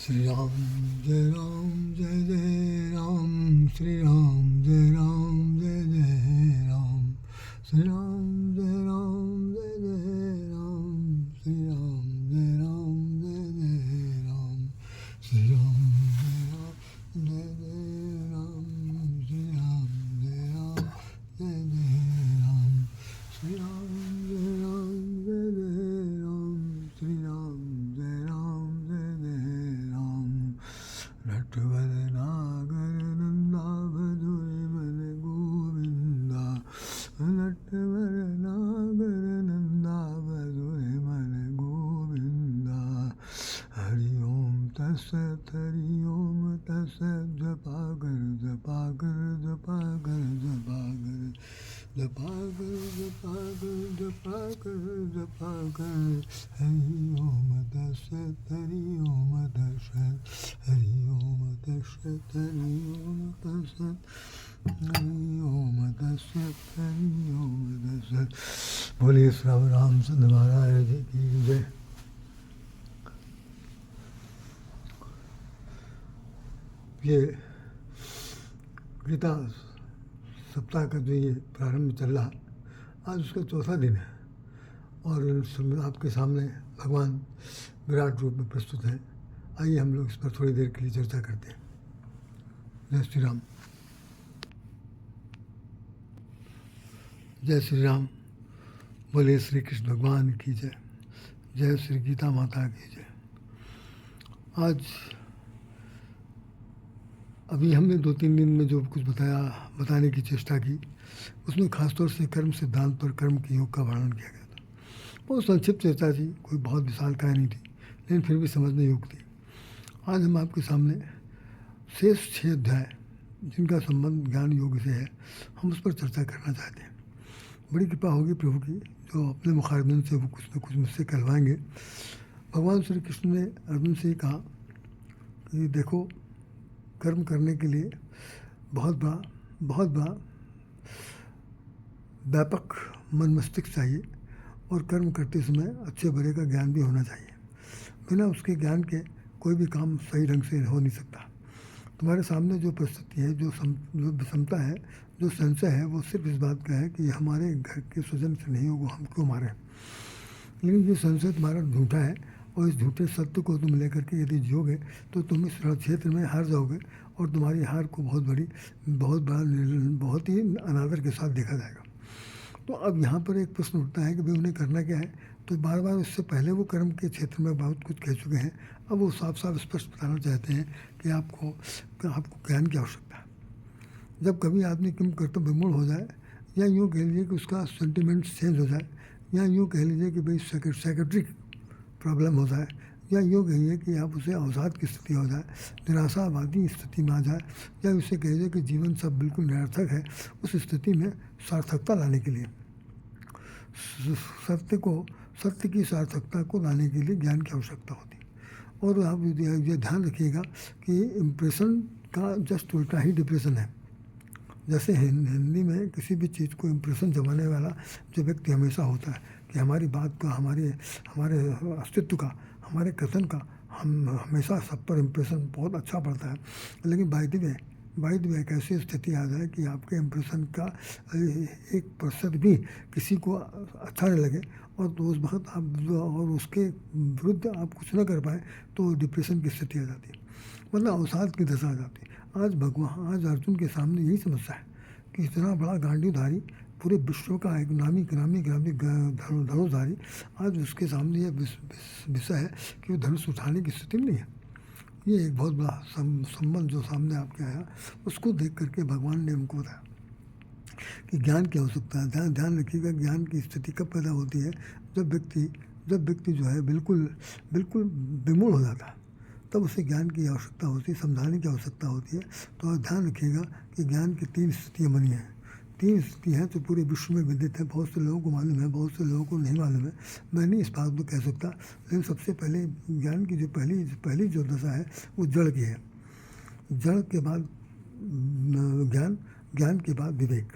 श्री राम जय जय राम, श्री राम जय जय राम, श्री राम जय जय राम, श्री राम जय जय राम, श्री राम जय जय राम, श्री राम जय जय राम, श्री राम जय जय राम, श्री राम जय जय राम। नटवर नागर नंदा भदुर मन गोविंदा, नटवर नागर नंदा भदुर मन गोविंदा। हरि ओम तत्सत, हरि ओम तत्सत, जपा कर जपा कर जपा कर जपा कर जपा कर जपा कर जपा कर जपा कर। हरि ओम तत्सत, हरि ओम तत्सत, हरि ओम तत्सत, हरि ओम तत्सत, हरि ओम तत्सत, हरि ओम तत्सत। बोलिए श्री रामचंद्र महाराज की जय। ये गीता सप्ताह का जो ये प्रारंभ चल रहा, आज उसका चौथा दिन है और आपके सामने भगवान विराट रूप में प्रस्तुत हैं। आइए हम लोग इस पर थोड़ी देर के लिए चर्चा करते हैं। जय श्री राम, जय श्री राम। बोले श्री कृष्ण भगवान की जय, जय श्री गीता माता की जय। आज अभी हमने 2-3 दिन में जो कुछ बताने की चेष्टा की, उसमें खासतौर से कर्म सिद्धांत और कर्म के योग का वर्णन किया गया था। बहुत संक्षिप्त चर्चा थी, कोई बहुत विशालकाय नहीं थी, लेकिन फिर भी समझने योग्य थी। आज हम आपके सामने शेष 6 अध्याय जिनका संबंध ज्ञान योग से है, हम उस पर चर्चा करना चाहते हैं। बड़ी कृपा होगी प्रभु की, जो अपने मुखारबिन से वो कुछ न कुछ मुझसे कहलवाएंगे। भगवान श्री कृष्ण ने अर्जुन से कहा कि देखो, कर्म करने के लिए बहुत बड़ा व्यापक मन मस्तिष्क चाहिए और कर्म करते समय अच्छे बुरे का ज्ञान भी होना चाहिए। बिना उसके ज्ञान के कोई भी काम सही ढंग से हो नहीं सकता। तुम्हारे सामने जो परिस्थिति है, जो विषमता है, जो संशय है, वो सिर्फ इस बात का है कि हमारे घर के स्वजन से नहीं होगा, हम क्यों मारें। लेकिन ये संशय तुम्हारा झूठा है और इस झूठे सत्य को तुम लेकर के यदि जियोगे तो तुम इस क्षेत्र में हार जाओगे और तुम्हारी हार को बहुत ही अनादर के साथ देखा जाएगा। तो अब यहाँ पर एक प्रश्न उठता है कि भाई उन्हें करना क्या है। तो बार बार उससे पहले वो कर्म के क्षेत्र में बहुत कुछ कह चुके हैं। अब वो साफ साफ स्पष्ट बताना चाहते हैं कि आपको ज्ञान की आवश्यकता है। जब कभी आदमी किम कर्तव्य विमूढ़ हो जाए, या यूँ कह लीजिए कि उसका सेंटिमेंट चेंज हो जाए, या यूँ कह लीजिए कि भाई साइकेट्रिक प्रॉब्लम हो जाए, या यूँ कहिए कि आप उसे अवसाद की स्थिति हो जाए, निराशावादी स्थिति में आ जाए, या उसे कहिए कि जीवन सब बिल्कुल निरर्थक है, उस स्थिति में सार्थकता लाने के लिए, सत्य की सार्थकता को लाने के लिए ज्ञान की आवश्यकता होती है। और आप ये ध्यान रखिएगा कि इम्प्रेशन का जस्ट उल्टा ही डिप्रेशन है। जैसे हिंदी में किसी भी चीज़ को इम्प्रेशन जमाने वाला जो व्यक्ति हमेशा होता है कि हमारी बात का, हमारे अस्तित्व का, हमारे कथन का हम हमेशा सब पर इम्प्रेशन बहुत अच्छा पड़ता है। लेकिन बाय द वे एक ऐसी स्थिति आ जाए कि आपके इम्प्रेशन का 1% भी किसी को अच्छा नहीं लगे और तो उस वक्त आप और उसके विरुद्ध आप कुछ न कर पाए तो डिप्रेशन की स्थिति आ जाती है, मतलब अवसाद की दशा आ जाती है। आज अर्जुन के सामने यही समस्या है कि इतना बड़ा गांडीवधारी, पूरे विश्व का एक नामी धनुषधारी, आज उसके सामने यह विषय है कि वो धनुष उठाने की स्थिति में नहीं है। ये एक बहुत बड़ा संबंध जो सामने आपके आया, उसको देख करके भगवान ने उनको बताया कि ज्ञान की आवश्यकता है। ध्यान रखिएगा, ज्ञान की स्थिति कब पैदा होती है, जब व्यक्ति जो है बिल्कुल विमूढ़ हो जाता है, तब उसे ज्ञान की आवश्यकता होती है, समझाने की आवश्यकता होती है। तो ध्यान रखिएगा कि ज्ञान की 3 स्थितियाँ बनी हैं। 3 स्थिति हैं जो पूरे विश्व में विदित है, बहुत से लोगों को मालूम है, बहुत से लोगों को नहीं मालूम है। मैं नहीं इस बात को कह सकता, लेकिन सबसे पहले ज्ञान की जो पहली जो दशा है वो जड़ की है। जड़ के बाद ज्ञान के बाद विवेक।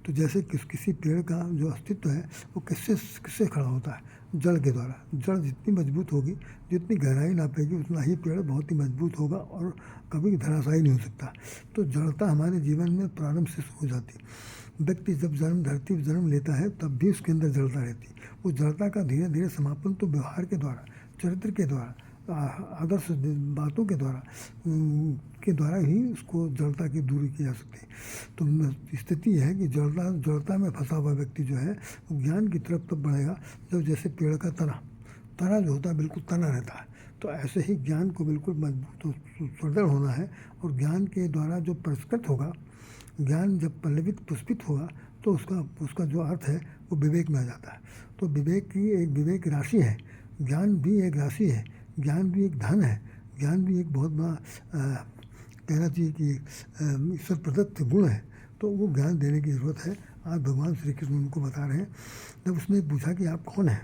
तो जैसे किसी पेड़ का जो अस्तित्व है वो किससे खड़ा होता है, जड़ के द्वारा। जड़ जितनी मजबूत होगी, जितनी गहराई नापेगी, उतना ही पेड़ बहुत ही मजबूत होगा और कभी धराशायी नहीं हो सकता। तो जड़ता हमारे जीवन में प्रारंभ से हो जाती। व्यक्ति जब धरती पर जन्म लेता है तब भी उसके अंदर जड़ता रहती। उस जड़ता का धीरे धीरे समापन तो व्यवहार के द्वारा, चरित्र के द्वारा, आदर्श बातों के द्वारा ही उसको जड़ता की दूरी की जा सकती है। तो स्थिति यह है कि जड़ता में फंसा हुआ व्यक्ति जो है वो ज्ञान की तरफ तब बढ़ेगा जब जैसे पेड़ का तना जो होता है बिल्कुल तना रहता है। तो ऐसे ही ज्ञान को बिल्कुल मजबूत सुदृढ़ होना है और ज्ञान के द्वारा जो परिष्कृत होगा, ज्ञान जब पल्लवित पुष्पित होगा तो उसका जो अर्थ है वो विवेक में आ जाता है। तो विवेक राशि है, ज्ञान भी एक राशि है, ज्ञान भी एक धन है, ज्ञान भी एक बहुत बड़ा कहना चाहिए कि ईश्वर प्रदत्त गुण है। तो वो ज्ञान देने की ज़रूरत है। आज भगवान श्री कृष्ण उनको बता रहे हैं। जब उसने पूछा कि आप कौन हैं,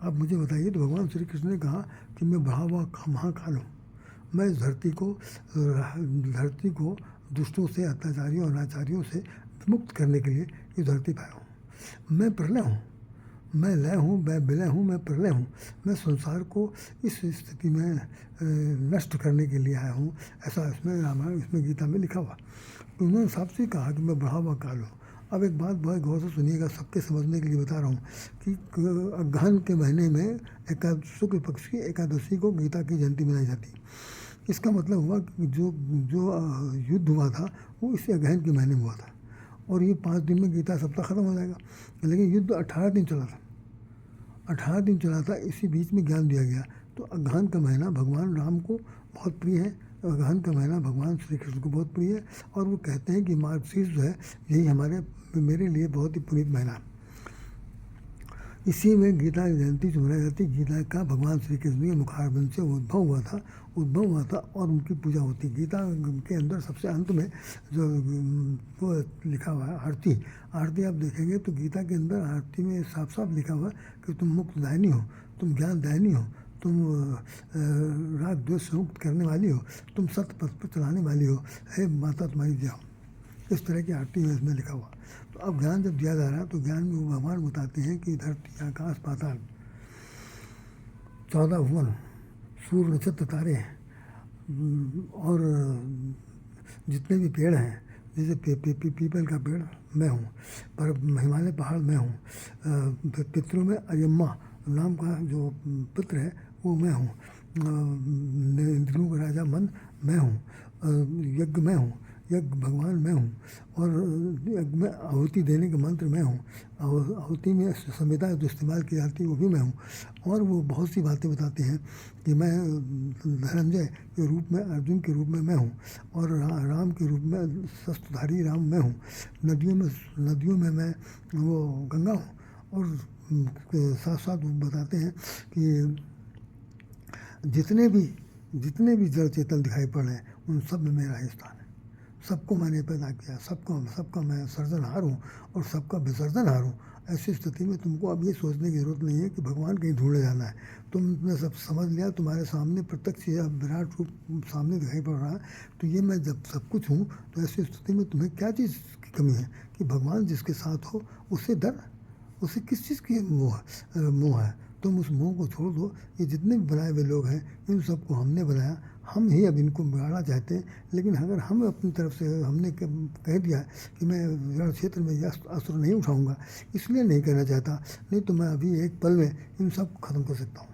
आप मुझे बताइए, तो भगवान श्री कृष्ण ने कहा कि मैं बढ़ा हुआ महाकाल हूँ। मैं इस धरती को दुष्टों से, अत्याचारियों, अनाचारियों से मुक्त करने के लिए इस धरती पर आया हूँ। मैं प्रलय हूँ, मैं लय हूँ, मैं विलय हूँ, मैं प्रलय हूँ। मैं संसार को इस स्थिति में नष्ट करने के लिए आया हूँ। ऐसा इसमें गीता में लिखा हुआ। तो उन्होंने साफ से कहा कि मैं बढ़ा हुआ काल हूँ। अब एक बात बहुत गौर से सुनिएगा, सबके समझने के लिए बता रहा हूँ कि अगहन के महीने में शुक्ल पक्ष की एकादशी को गीता की जयंती मनाई जाती। इसका मतलब हुआ कि जो युद्ध हुआ था वो इसी अगहन के महीने में हुआ था और ये 5 दिन में गीता सप्ताह खत्म हो जाएगा। लेकिन युद्ध 18 दिन चला था, 18 दिन चला था। इसी बीच में ज्ञान दिया गया। तो अगहन का महीना भगवान राम को बहुत प्रिय है, अगहन का महीना भगवान श्री कृष्ण को बहुत प्रिय है। और वो कहते हैं कि मार्गशीर्ष जो है यही मेरे लिए बहुत ही पुनीत महीना है। इसी में गीता जयंती जो मनाई जाती, गीता का भगवान श्री कृष्ण के मुखारबिंद से उद्भव हुआ था और उनकी पूजा होती। गीता के अंदर सबसे अंत में जो वो लिखा हुआ है आरती आप देखेंगे तो गीता के अंदर आरती में साफ साफ लिखा हुआ है कि तुम मुक्त दायिनी हो, तुम ज्ञान दायिनी हो, तुम राग द्वेष से मुक्त करने वाली हो, तुम सत्य पथ पर चलाने वाली हो, हे माता तुम्हारी जय हो। इस तरह की आरती है इसमें लिखा हुआ। तो अब ज्ञान जब दिया जा रहा है तो ज्ञान में वो भगवान बताते हैं कि धरती, आकाश, पाताल, 14 भुवन, सूर्य, नक्षत्र, तारे और जितने भी पेड़ हैं, जैसे पीपल का पेड़ मैं हूँ, पर हिमालय पहाड़ मैं हूँ, पितरों में अयम्मा नाम का जो पित्र है वो मैं हूँ, इंद्रियों का राजा मन मैं हूँ, यज्ञ मैं हूँ, यज्ञ भगवान मैं हूँ, और यज्ञ में आहुति देने के मंत्र मैं हूँ, आहुति में संविधा जो इस्तेमाल की जाती है वो भी मैं हूँ। और वो बहुत सी बातें बताते हैं कि मैं धनंजय के रूप में, अर्जुन के रूप में मैं हूँ, और राम के रूप में शस्त्रधारी राम मैं हूँ। नदियों में मैं वो गंगा हूँ। और साथ साथ वो बताते हैं कि जितने भी जड़ चेतन दिखाई पड़ रहे हैं उन सब में मेरा ही स्थान है। सबको मैंने पैदा किया, सबका मैं सर्जनहार हूँ और सबका विसर्जनहार हूँ। ऐसी स्थिति में तुमको अब ये सोचने की ज़रूरत नहीं है कि भगवान कहीं ढूंढने जाना है। तुमने सब समझ लिया, तुम्हारे सामने प्रत्यक्ष या विराट रूप सामने दिखाई पड़ रहा है। तो ये मैं जब सब कुछ हूँ तो ऐसी स्थिति में तुम्हें क्या चीज़ की कमी है कि भगवान जिसके साथ हो उससे डर, उसे किस चीज़ की मोह है। तुम उस मोह को छोड़ दो। ये जितने भी बनाए हुए लोग हैं इन सबको हमने बनाया, हम ही अब इनको बिगाड़ना चाहते हैं। लेकिन अगर हम अपनी तरफ से हमने कह दिया कि मैं रण क्षेत्र में यह अस्त्र नहीं उठाऊंगा, इसलिए नहीं करना चाहता, नहीं तो मैं अभी एक पल में इन सब को ख़त्म कर सकता हूँ।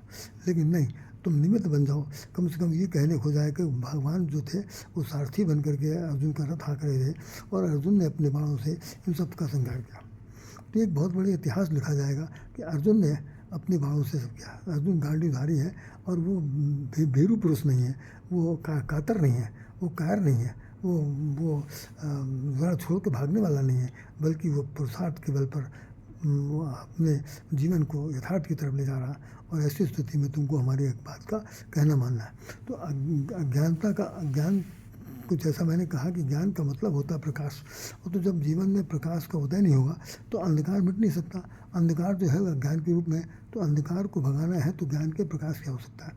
लेकिन नहीं, तुम निमित्त बन जाओ। कम से कम ये कहने हो जाए कि भगवान जो थे वो सारथी बन करके अर्जुन का रथ हाँक रहे थे और अर्जुन ने अपने बाणों से इन सब का संहार किया। तो एक बहुत बड़ी इतिहास लिखा जाएगा कि अर्जुन ने अपने बाणों से सब किया। अर्जुन गांडीवधारी है और वो भीरू पुरुष नहीं है, वो कातर नहीं है, वो कायर नहीं है, वो ज़रा छोड़ के भागने वाला नहीं है, बल्कि वो पुरुषार्थ के बल पर वो अपने जीवन को यथार्थ की तरफ ले जा रहा। और ऐसी स्थिति में तुमको हमारी एक बात का कहना मानना है। तो अज्ञान कुछ ऐसा मैंने कहा कि ज्ञान का मतलब होता है प्रकाश। और तो जब जीवन में प्रकाश का उदय नहीं होगा तो अंधकार मिट नहीं सकता। अंधकार जो है ज्ञान के रूप में, तो अंधकार को भगाना है तो ज्ञान के प्रकाश की आवश्यकता है।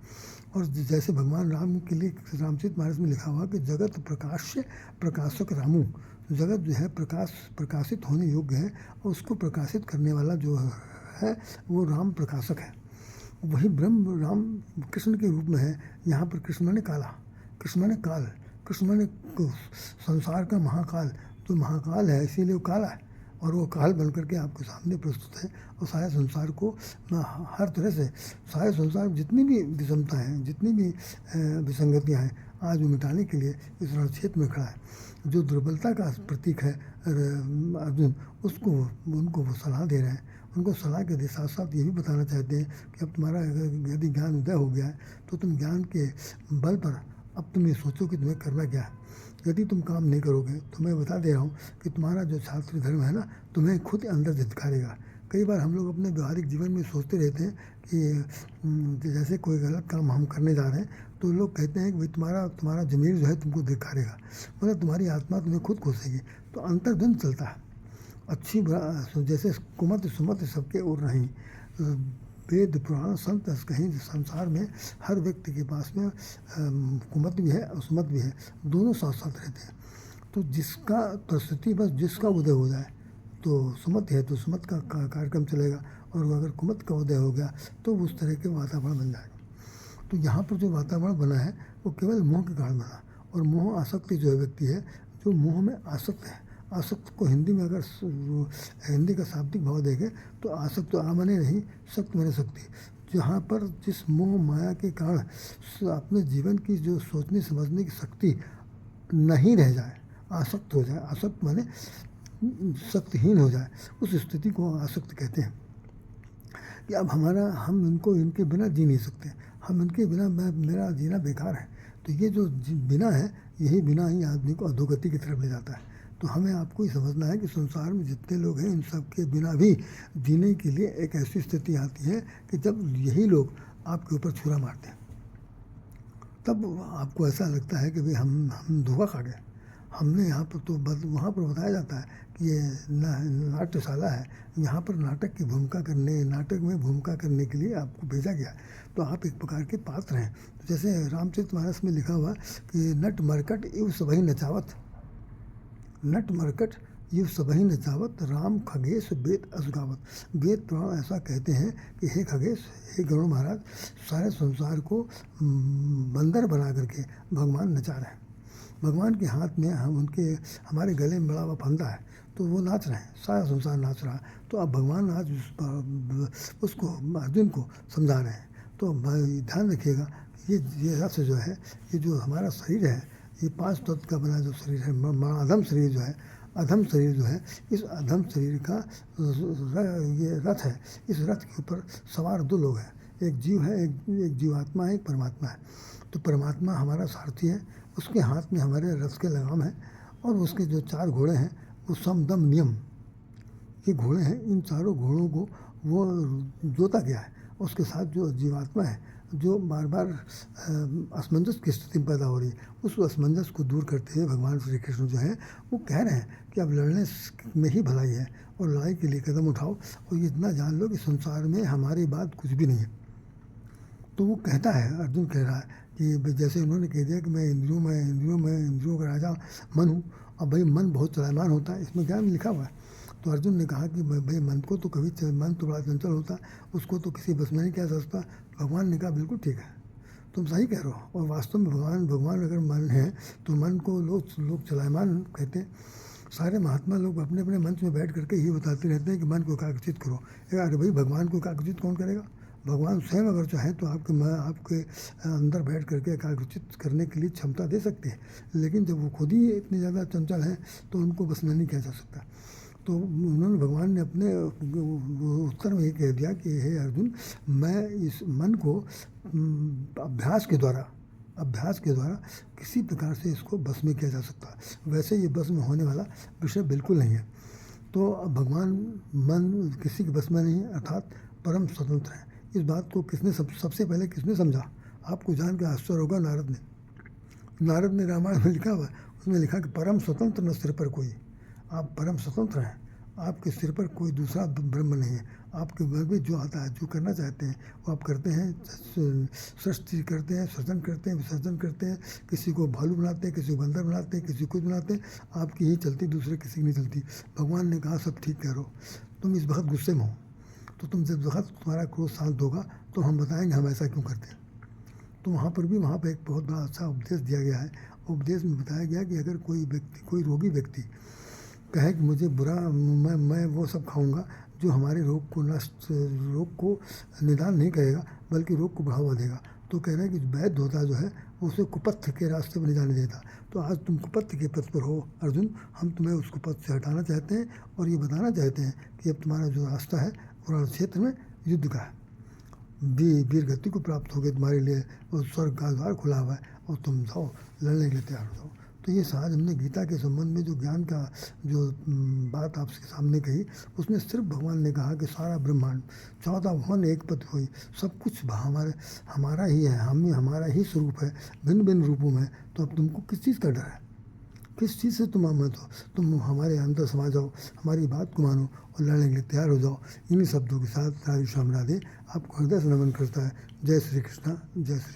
और जैसे भगवान राम के लिए रामचरितमानस में लिखा हुआ कि जगत प्रकाश्य प्रकाशक रामू, जगत जो है प्रकाशित होने योग्य है और उसको प्रकाशित करने वाला जो है वो राम प्रकाशक है, वही ब्रह्म राम कृष्ण के रूप में है। यहाँ पर कृष्ण माने काला, कृष्ण माने काल, कृष्ण माने संसार का महाकाल, जो महाकाल है इसीलिए वो काला है, और वो काल बन करके आपके सामने प्रस्तुत है। और सारे संसार को हर तरह से, सारे संसार जितनी भी विषमता हैं, जितनी भी विसंगतियाँ हैं, आज वो मिटाने के लिए इस रणक्षेत्र में खड़ा है। जो दुर्बलता का प्रतीक है अर्जुन, उसको उनको वो सलाह दे रहे हैं। उनको सलाह के साथ साथ ये भी बताना चाहते हैं कि अब तुम्हारा यदि ज्ञान उदय हो गया है तो तुम ज्ञान के बल पर अब तुम ये सोचो कि तुम्हें करना क्या है। यदि तुम काम नहीं करोगे तो मैं बता दे रहा हूँ कि तुम्हारा जो छात्र धर्म है ना, तुम्हें खुद अंदर धिक्कारेगा। कई बार हम लोग अपने व्यवहारिक जीवन में सोचते रहते हैं कि जैसे कोई गलत काम हम करने जा रहे हैं तो लोग कहते हैं कि भाई तुम्हारा ज़मीर जो है तुमको धिक्कारेगा, मतलब तुम्हारी आत्मा तुम्हें खुद कोसेगी। तो अंतर्द्वंद चलता है, अच्छी बुरा जैसे कुमत सुमत सबके और नहीं। वेद पुराण संत कहीं संसार में हर व्यक्ति के पास में कुमत भी है और सुमत भी है, दोनों साथ साथ रहते हैं। तो जिसका परिस्थिति बस जिसका उदय हो जाए तो सुमत है तो सुमत का कार्यक्रम चलेगा, और अगर कुमत का उदय हो गया तो उस तरह के वातावरण बन जाएगा। तो यहाँ पर जो वातावरण बना है वो केवल मोह के कारण बना, और मोह आसक्ति जो है व्यक्ति है जो मोह में आसक्त है। आसक्त को हिंदी में अगर हिंदी का शाब्दिक भाव देखें तो आसक्त तो आमने नहीं, सक्त माने शक्ति। जहाँ पर जिस मोह माया के कारण अपने जीवन की जो सोचने समझने की शक्ति नहीं रह जाए, आसक्त हो जाए, आसक्त माने शक्तिहीन हो जाए, उस स्थिति को आसक्त कहते हैं। कि अब हम इनके बिना जी नहीं सकते, हम इनके बिना मेरा जीना बेकार है। तो ये जो बिना है, यही बिना ही आदमी को अधोगति की तरफ ले जाता है। तो हमें आपको ये समझना है कि संसार में जितने लोग हैं इन सब के बिना भी जीने के लिए एक ऐसी स्थिति आती है कि जब यही लोग आपके ऊपर छुरा मारते हैं, तब आपको ऐसा लगता है कि भाई हम धोखा खा गए। हमने यहाँ पर तो वहाँ पर बताया जाता है कि ये नाट्यशाला है, यहाँ पर नाटक में भूमिका करने के लिए आपको भेजा गया। तो आप एक प्रकार के पात्र हैं। तो जैसे रामचरितमानस में लिखा हुआ कि नट मरकट इव सबहि नचावत, नट मरकट युव सबहि नचावत, राम खगेश वेद असगावत। वेद पुराण ऐसा कहते हैं कि हे खगेश, हे गरुड़ महाराज, सारे संसार को बंदर बना करके भगवान नचा रहे हैं। भगवान के हाथ में हमारे गले में बड़ा हुआ फंदा है, तो वो नाच रहे हैं, सारा संसार नाच रहा है। तो अब भगवान आज उसको अर्जुन को समझा रहे हैं। तो ध्यान रखिएगा, ये रथ जो है, ये जो हमारा शरीर है, ये 5 तत्व का बना जो शरीर है, अधम शरीर जो है, अधम शरीर जो है, इस अधम शरीर का ये रथ है। इस रथ के ऊपर सवार 2 लोग हैं, एक जीव है, एक जीवात्मा है, एक परमात्मा है। तो परमात्मा हमारा सारथी है, उसके हाथ में हमारे रथ के लगाम है, और उसके जो 4 घोड़े हैं वो सम दम नियम ये घोड़े हैं। इन चारों घोड़ों को वो जोता गया है। उसके साथ जो जीवात्मा है, जो बार बार असमंजस की स्थिति पैदा हो रही है, उस असमंजस को दूर करते हुए भगवान श्री कृष्ण जो है वो कह रहे हैं कि अब लड़ने में ही भलाई है, और लड़ाई के लिए कदम उठाओ, और ये इतना जान लो कि संसार में हमारी बात कुछ भी नहीं है। तो वो कहता है, अर्जुन कह रहा है कि जैसे उन्होंने कह दिया कि मैं इंद्रियों का राजा मन हूँ। अब भाई मन बहुत चलायमान होता है, इसमें ज्ञान लिखा हुआ है। तो अर्जुन ने कहा कि भाई मन को तो मन तो बड़ा चंचल होता है, उसको तो किसी बस में नहीं कह सकता। भगवान ने कहा बिल्कुल ठीक है, तुम सही कह रहे हो। और वास्तव में भगवान अगर मन है तो मन को लोग चलायमान कहते हैं। सारे महात्मा लोग अपने अपने मंच में बैठ करके ये बताते रहते हैं कि मन को एकाग्रचित करो। अरे भाई, भगवान को एकाग्रचित कौन करेगा? भगवान स्वयं अगर चाहें तो आपके अंदर बैठ करके एकाग्रचित करने के लिए क्षमता दे सकते हैं, लेकिन जब वो खुद ही इतने ज़्यादा चंचल हैं तो उनको बस नहीं किया जा सकता। तो भगवान ने अपने उत्तर में ये कह दिया कि हे अर्जुन, मैं इस मन को अभ्यास के द्वारा किसी प्रकार से इसको बस में किया जा सकता है। वैसे ये बस में होने वाला विषय बिल्कुल नहीं है। तो अब भगवान मन किसी के बस में नहीं है, अर्थात परम स्वतंत्र है। इस बात को सबसे पहले किसने समझा? आपको जान के आश्चर्य होगा, नारद ने रामायण में लिखा हुआ, उसमें लिखा कि परम स्वतंत्र न सिर पर कोई। आप परम स्वतंत्र हैं, आपके सिर पर कोई दूसरा ब्रह्म नहीं है। आपके मन में जो आता है, जो करना चाहते हैं वो आप करते हैं। सृष्टि करते हैं, सृजन करते हैं, विसर्जन करते हैं। किसी को भालू बनाते हैं, किसी को बंदर बनाते हैं, किसी को कुछ बनाते हैं। आपकी ही चलती, दूसरे किसी की नहीं चलती। भगवान ने कहा सब ठीक कह रहे हो, तुम इस वक्त गुस्से में हो, तो तुम जब वक्त तुम्हारा क्रोध शांत होगा तो हम बताएंगे हम ऐसा क्यों करते हैं। तो वहाँ पर भी वहाँ पर एक बहुत बड़ा अच्छा उपदेश दिया गया है। उपदेश में बताया गया कि अगर कोई व्यक्ति, कोई रोगी व्यक्ति कहे कि मुझे बुरा, मैं वो सब खाऊंगा जो हमारे रोग को निदान नहीं करेगा बल्कि रोग को बढ़ावा देगा, तो कह रहे हैं कि वैद्य होता जो है वो उसे कुपथ के रास्ते पर नहीं जाने देता। तो आज तुम कुपथ के पथ पर हो अर्जुन, हम तुम्हें उस कुपथ से हटाना चाहते हैं और ये बताना चाहते हैं कि अब तुम्हारा जो रास्ता है वो क्षेत्र में युद्ध का है, वीर गति को प्राप्त हो गए तुम्हारे लिए, और स्वर्ग का द्वार खुला हुआ है और तुम जाओ लड़ने के लिए तैयार हो जाओ। तो ये आज हमने गीता के संबंध में जो ज्ञान का जो बात आपके सामने कही, उसमें सिर्फ भगवान ने कहा कि सारा ब्रह्मांड 14 भुवन एक पद हुई, सब कुछ हमारा ही है, हमारा ही स्वरूप है भिन्न भिन्न रूपों में। तो अब तुमको किस चीज़ का डर है, किस चीज़ से तुम अहमत हो? तुम हमारे अंदर समा जाओ, हमारी बात को मानो और लड़ने के लिए तैयार हो जाओ। इन्हीं शब्दों के साथ राधे श्याम राधे आपको हृदय से नमन करता है। जय श्री कृष्णा, जय श्री